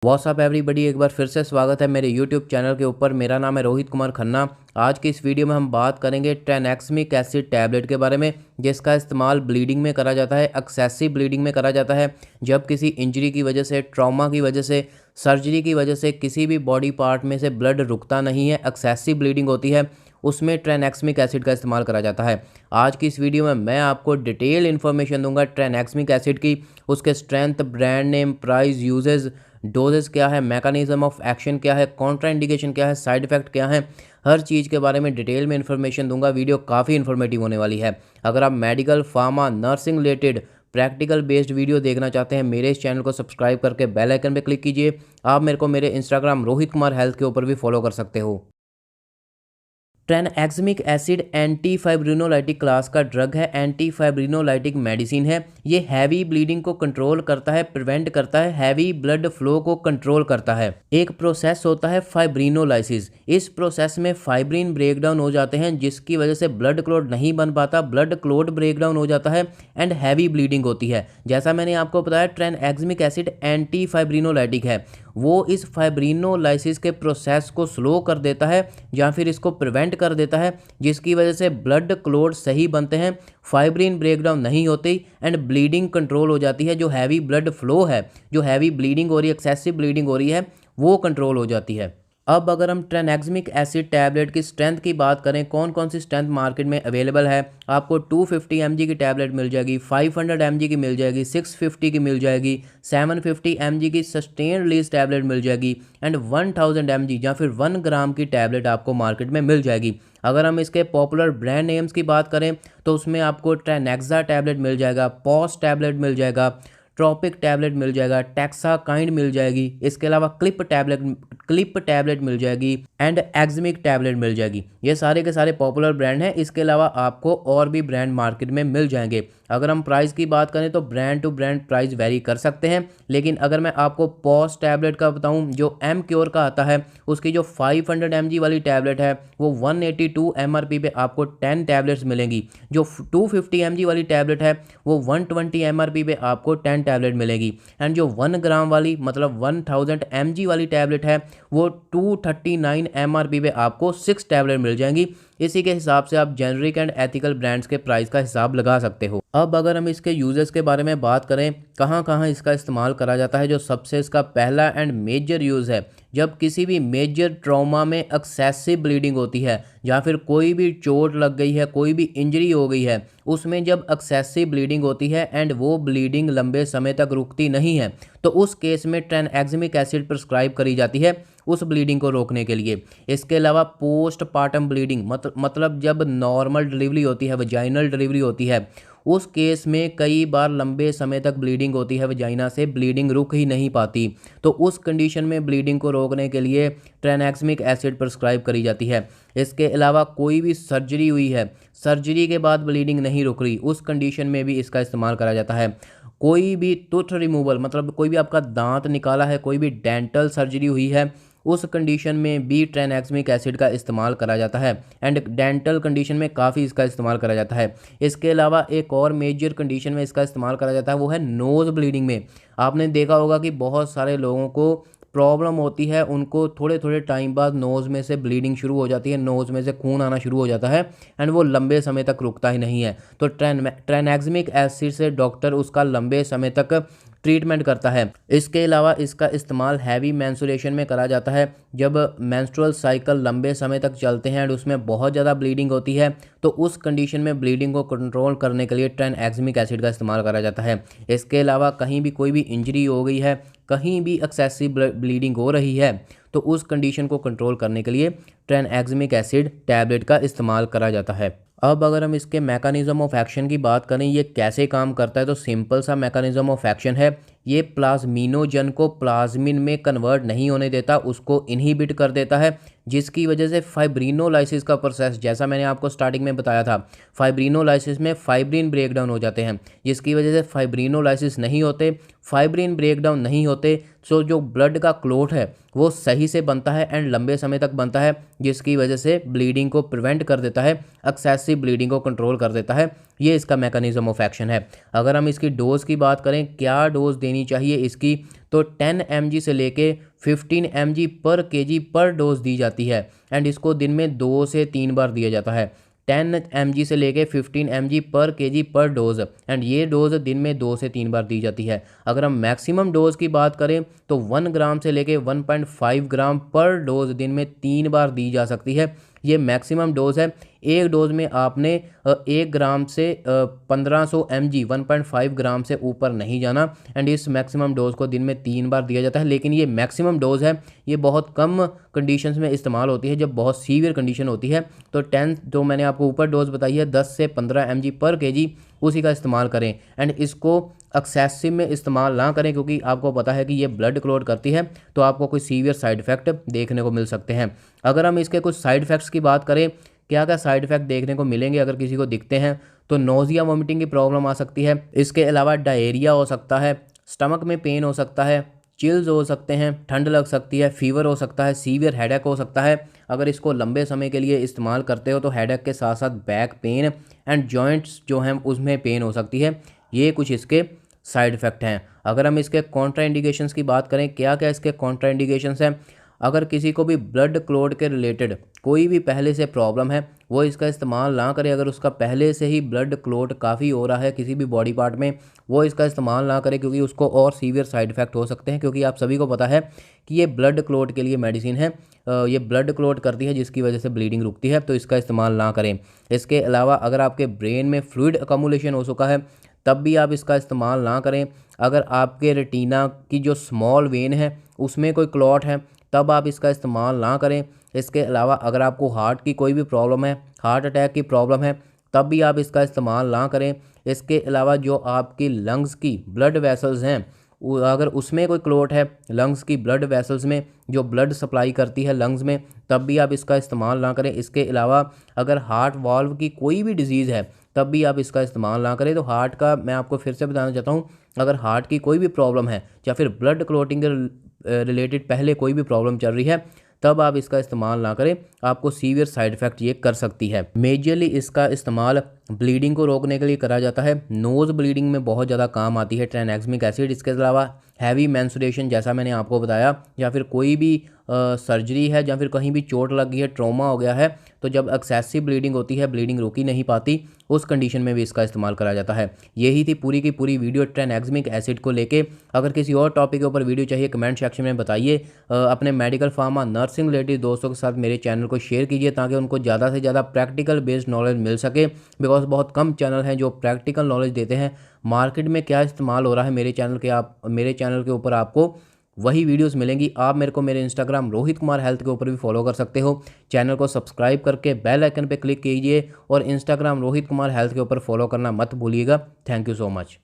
WhatsApp everybody, एक बार फिर से स्वागत है मेरे यूट्यूब चैनल के ऊपर। मेरा नाम है रोहित कुमार खन्ना। आज की इस वीडियो में हम बात करेंगे ट्रैनेक्समिक एसिड टैबलेट के बारे में, जिसका इस्तेमाल ब्लीडिंग में करा जाता है, एक्सेसिव ब्लीडिंग में करा जाता है। जब किसी इंजरी की वजह से, ट्रॉमा की वजह से, सर्जरी की वजह से किसी भी बॉडी पार्ट में से ब्लड रुकता नहीं है, एक्सेसिव ब्लीडिंग होती है, उसमें ट्रैनेक्समिक एसिड का इस्तेमाल करा जाता है। आज की इस वीडियो में मैं आपको डिटेल इन्फॉर्मेशन दूंगा ट्रैनेक्समिक एसिड की, उसके strength, brand name, price, uses, doses क्या है, मैकेनिज्म ऑफ एक्शन क्या है, कॉन्ट्राइंडिकेशन क्या है, साइड इफेक्ट क्या है, हर चीज़ के बारे में डिटेल में इन्फॉर्मेशन दूंगा। वीडियो काफ़ी इन्फॉर्मेटिव होने वाली है। अगर आप medical, pharma, nursing related practical based video देखना चाहते हैं, मेरे इस चैनल को सब्सक्राइब करके बेल आइकन पे क्लिक कीजिए। आप मेरे को मेरे इंस्टाग्राम रोहित कुमार हेल्थ के ऊपर भी फॉलो कर सकते हो। ट्रैनेक्समिक एसिड एंटी फाइब्रिनोलाइटिक क्लास का ड्रग है, एंटी फाइब्रिनोलाइटिक मेडिसिन है। ये हैवी ब्लीडिंग को कंट्रोल करता है, प्रिवेंट करता है, हैवी ब्लड फ्लो को कंट्रोल करता है। एक प्रोसेस होता है फाइब्रिनोलाइसिस। इस प्रोसेस में फाइब्रिन ब्रेकडाउन हो जाते हैं, जिसकी वजह से ब्लड क्लॉट नहीं बन पाता, ब्लड क्लॉट ब्रेकडाउन हो जाता है एंड हैवी ब्लीडिंग होती है। जैसा मैंने आपको बताया, ट्रैनेक्समिक एसिड एंटी फाइब्रिनोलाइटिक है। वो इस फाइब्रिनोलाइसिस के प्रोसेस को स्लो कर देता है या फिर इसको प्रिवेंट कर देता है, जिसकी वजह से ब्लड क्लॉट सही बनते हैं, फाइब्रिन ब्रेकडाउन नहीं होती एंड ब्लीडिंग कंट्रोल हो जाती है। जो हैवी ब्लड फ्लो है, जो हैवी ब्लीडिंग हो रही है, एक्सेसिव ब्लीडिंग हो रही है, वो कंट्रोल हो जाती है। अब अगर हम ट्रैनेक्समिक एसिड टैबलेट की स्ट्रेंथ की बात करें, कौन कौन सी स्ट्रेंथ मार्केट में अवेलेबल है, आपको 250 mg की टैबलेट मिल जाएगी, 500 mg की मिल जाएगी, 650 की मिल जाएगी, 750 mg की सस्टेन रिलीज टैबलेट मिल जाएगी एंड 1000 mg या फिर 1 ग्राम की टैबलेट आपको मार्केट में मिल जाएगी। अगर हम इसके पॉपुलर ब्रांड नेम्स की बात करें तो उसमें आपको ट्रैनेक्सा टैबलेट मिल जाएगा, पॉस टैबलेट मिल जाएगा, ट्रॉपिक टैबलेट मिल जाएगा, टेक्साकाइंड मिल जाएगी, इसके अलावा क्लिप टैबलेट मिल जाएगी एंड एक्समिक टैबलेट मिल जाएगी। ये सारे के सारे पॉपुलर ब्रांड हैं। इसके अलावा आपको और भी ब्रांड मार्केट में मिल जाएंगे। अगर हम प्राइस की बात करें तो brand to brand price vary कर सकते हैं, लेकिन अगर मैं आपको पॉस टैबलेट का बताऊं, जो एम क्योर का आता है, उसकी जो 500 mg वाली टैबलेट है वो 182 MRP पे आपको 10 टैबलेट्स मिलेंगी। जो 250 mg वाली टैबलेट है वो 120 MRP पे आपको 10 टैबलेट मिलेगी एंड जो 1 ग्राम वाली मतलब 1000 mg वाली टैबलेट है वो 239 MRP पे आपको 6 टैबलेट मिल जाएंगी। इसी के हिसाब से आप जेनरिक एंड एथिकल ब्रांड्स के प्राइस का हिसाब लगा सकते हो। अब अगर हम इसके यूजेस के बारे में बात करें, कहाँ कहाँ इसका इस्तेमाल करा जाता है, जो सबसे इसका पहला एंड मेजर यूज़ है, जब किसी भी मेजर ट्रॉमा में एक्सेसिव ब्लीडिंग होती है या फिर कोई भी चोट लग गई है, कोई भी इंजरी हो गई है, उसमें जब एक्सेसिव ब्लीडिंग होती है एंड वो ब्लीडिंग लंबे समय तक रुकती नहीं है, तो उस केस में ट्रैनेक्समिक एसिड प्रिस्क्राइब करी जाती है उस ब्लीडिंग को रोकने के लिए। इसके अलावा पोस्ट पार्टम ब्लीडिंग मतलब जब नॉर्मल डिलीवरी होती है, वजाइनल डिलीवरी होती है, उस केस में कई बार लंबे समय तक ब्लीडिंग होती है, वजाइना से ब्लीडिंग रुक ही नहीं पाती, तो उस कंडीशन में ब्लीडिंग को रोकने के लिए ट्रैनेक्समिक एसिड प्रिस्क्राइब करी जाती है। इसके अलावा कोई भी सर्जरी हुई है, सर्जरी के बाद ब्लीडिंग नहीं रुक रही, उस कंडीशन में भी इसका इस्तेमाल करा जाता है। कोई भी टूथ रिमूवल मतलब कोई भी आपका दांत निकाला है, कोई भी डेंटल सर्जरी हुई है, उस कंडीशन में भी ट्रैनेक्समिक एसिड का इस्तेमाल करा जाता है एंड डेंटल कंडीशन में काफ़ी इसका इस्तेमाल करा जाता है। इसके अलावा एक और मेजर कंडीशन में इसका इस्तेमाल करा जाता है, वो है नोज़ ब्लीडिंग में। आपने देखा होगा कि बहुत सारे लोगों को प्रॉब्लम होती है, उनको थोड़े थोड़े टाइम बाद नोज़ में से ब्लीडिंग शुरू हो जाती है, नोज़ में से खून आना शुरू हो जाता है एंड वो लंबे समय तक रुकता ही नहीं है। तो ट्रैनेक्समिक एसिड से डॉक्टर उसका लंबे समय तक ट्रीटमेंट करता है। इसके अलावा इसका इस्तेमाल हैवी मेंस्ट्रुएशन में करा जाता है। जब मेंस्ट्रुअल साइकिल लंबे समय तक चलते हैं और उसमें बहुत ज़्यादा ब्लीडिंग होती है, तो उस कंडीशन में ब्लीडिंग को कंट्रोल करने के लिए ट्रैनेक्समिक एसिड का इस्तेमाल करा जाता है। इसके अलावा कहीं भी कोई भी इंजरी हो गई है, कहीं भी एक्सेसिव ब्लीडिंग हो रही है, तो उस कंडीशन को कंट्रोल करने के लिए ट्रैनेक्समिक एसिड टैबलेट का इस्तेमाल करा जाता है। अब अगर हम इसके मैकेनिज्म ऑफ एक्शन की बात करें, ये कैसे काम करता है, तो सिंपल सा मैकेनिज्म ऑफ एक्शन है। ये प्लाज्मिनोजन को प्लाज्मिन में कन्वर्ट नहीं होने देता, उसको इनहिबिट कर देता है, जिसकी वजह से फाइब्रिनोलाइसिस का प्रोसेस, जैसा मैंने आपको स्टार्टिंग में बताया था, फाइब्रिनोलाइसिस में फाइब्रिन ब्रेकडाउन हो जाते हैं, जिसकी वजह से फाइब्रिनोलाइसिस नहीं होते, फाइब्रिन ब्रेकडाउन नहीं होते, सो जो ब्लड का क्लॉट है वो सही से बनता है एंड लंबे समय तक बनता है, जिसकी वजह से ब्लीडिंग को प्रिवेंट कर देता है, एक्सेसिव एक्सेसिव ब्लीडिंग को कंट्रोल कर देता है। ये इसका मैकेनिज्म ऑफ एक्शन है। अगर हम इसकी डोज़ की बात करें, क्या डोज़ देनी चाहिए इसकी, तो 10 mg से लेके 15 mg पर kg पर डोज दी जाती है एंड इसको दिन में 2 से 3 बार दिया जाता है। 10 mg से लेके 15 mg पर kg पर डोज एंड ये डोज दिन में 2 से 3 बार दी जाती है। अगर हम मैक्सिमम डोज की बात करें तो 1 ग्राम से लेके 1.5 ग्राम पर डोज दिन में 3 बार दी जा सकती है। ये मैक्सिमम डोज है। एक डोज में आपने 1 ग्राम से 1500 mg 1.5 ग्राम से ऊपर नहीं जाना एंड इस मैक्सिमम डोज को दिन में 3 बार दिया जाता है। लेकिन ये मैक्सिमम डोज है, ये बहुत कम कंडीशंस में इस्तेमाल होती है, जब बहुत सीवियर कंडीशन होती है। तो 10 जो मैंने आपको ऊपर डोज बताई है 10 से 15 mg पर kg, उसी का इस्तेमाल करें एंड इसको एक्सेसिव में इस्तेमाल ना करें, क्योंकि आपको पता है कि ये ब्लड क्लॉट करती है, तो आपको कोई सीवियर साइड इफ़ेक्ट देखने को मिल सकते हैं। अगर हम इसके कुछ साइड इफ़ेक्ट्स की बात करें, क्या क्या साइड इफ़ेक्ट देखने को मिलेंगे अगर किसी को दिखते हैं, तो नोज़िया वोमिटिंग की प्रॉब्लम आ सकती है। इसके अलावा डायरिया हो सकता है, स्टमक में पेन हो सकता है, चिल्स हो सकते हैं, ठंड लग सकती है, फीवर हो सकता है, सीवियर हेडेक हो सकता है। अगर इसको लंबे समय के लिए इस्तेमाल करते हो तो हेडेक के साथ साथ बैक पेन एंड जॉइंट्स जो हैं उसमें पेन हो सकती है। ये कुछ इसके साइड इफ़ेक्ट हैं। अगर हम इसके कॉन्ट्रा इंडिकेशंस की बात करें, क्या क्या इसके कॉन्ट्रा इंडिकेशंस हैं, अगर किसी को भी ब्लड क्लॉट के रिलेटेड कोई भी पहले से प्रॉब्लम है वो इसका इस्तेमाल ना करे। अगर उसका पहले से ही ब्लड क्लॉट काफ़ी हो रहा है किसी भी बॉडी पार्ट में, वो इसका इस्तेमाल ना करे, क्योंकि उसको और सीवियर साइड इफ़ेक्ट हो सकते हैं। क्योंकि आप सभी को पता है कि ये ब्लड क्लॉट के लिए मेडिसिन है, ये ब्लड क्लॉट करती है जिसकी वजह से ब्लीडिंग रुकती है, तो इसका इस्तेमाल ना करें। इसके अलावा अगर आपके ब्रेन में फ्लूइड अकमुलेशन हो चुका है तब भी आप इसका इस्तेमाल ना करें। अगर आपके रेटिना की जो स्मॉल वेन है उसमें कोई क्लॉट है तब आप इसका इस्तेमाल ना करें। इसके अलावा अगर आपको हार्ट की कोई भी प्रॉब्लम है, हार्ट अटैक की प्रॉब्लम है, तब भी आप इसका इस्तेमाल ना करें। इसके अलावा जो आपकी लंग्स की ब्लड वेसल्स हैं, अगर उसमें कोई क्लॉट है लंग्स की ब्लड वेसल्स में जो ब्लड सप्लाई करती है लंग्स में, तब भी आप इसका इस्तेमाल ना करें। इसके अलावा अगर हार्ट वाल्व की कोई भी डिजीज़ है तब भी आप इसका इस्तेमाल ना करें। तो हार्ट का मैं आपको फिर से बताना चाहता हूँ, अगर हार्ट की कोई भी प्रॉब्लम है या फिर ब्लड क्लॉटिंग के रिलेटेड पहले कोई भी प्रॉब्लम चल रही है तब आप इसका इस्तेमाल ना करें, आपको सीवियर साइड इफ़ेक्ट ये कर सकती है। मेजरली इसका इस्तेमाल ब्लीडिंग को रोकने के लिए करा जाता है। नोज़ ब्लीडिंग में बहुत ज़्यादा काम आती है ट्राइनेक्समिक एसिड। इसके अलावा हैवी मेंस्ट्रुएशन जैसा मैंने आपको बताया, या फिर कोई भी सर्जरी है या फिर कहीं भी चोट लग गई है, ट्रॉमा हो गया है, तो जब एक्सेसिव ब्लीडिंग होती है, ब्लीडिंग रुक ही नहीं पाती, उस कंडीशन में भी इसका इस्तेमाल करा जाता है। यही थी पूरी की पूरी वीडियो ट्राइनेक्समिक एसिड को लेके। अगर किसी और टॉपिक के ऊपर वीडियो चाहिए कमेंट सेक्शन में बताइए। अपने मेडिकल फार्मा नर्सिंग रिलेटेड दोस्तों के साथ मेरे चैनल को शेयर कीजिए ताकि उनको ज़्यादा से ज़्यादा प्रैक्टिकल बेस्ड नॉलेज मिल सके, बिकॉज बहुत कम चैनल हैं जो प्रैक्टिकल नॉलेज देते हैं। मार्केट में क्या इस्तेमाल हो रहा है मेरे चैनल के ऊपर आपको वही वीडियोस मिलेंगी। आप मेरे को मेरे इंस्टाग्राम रोहित कुमार हेल्थ के ऊपर भी फॉलो कर सकते हो। चैनल को सब्सक्राइब करके बेल आइकन पे क्लिक कीजिए और इंस्टाग्राम रोहित कुमार हेल्थ के ऊपर फॉलो करना मत भूलिएगा। Thank you so much.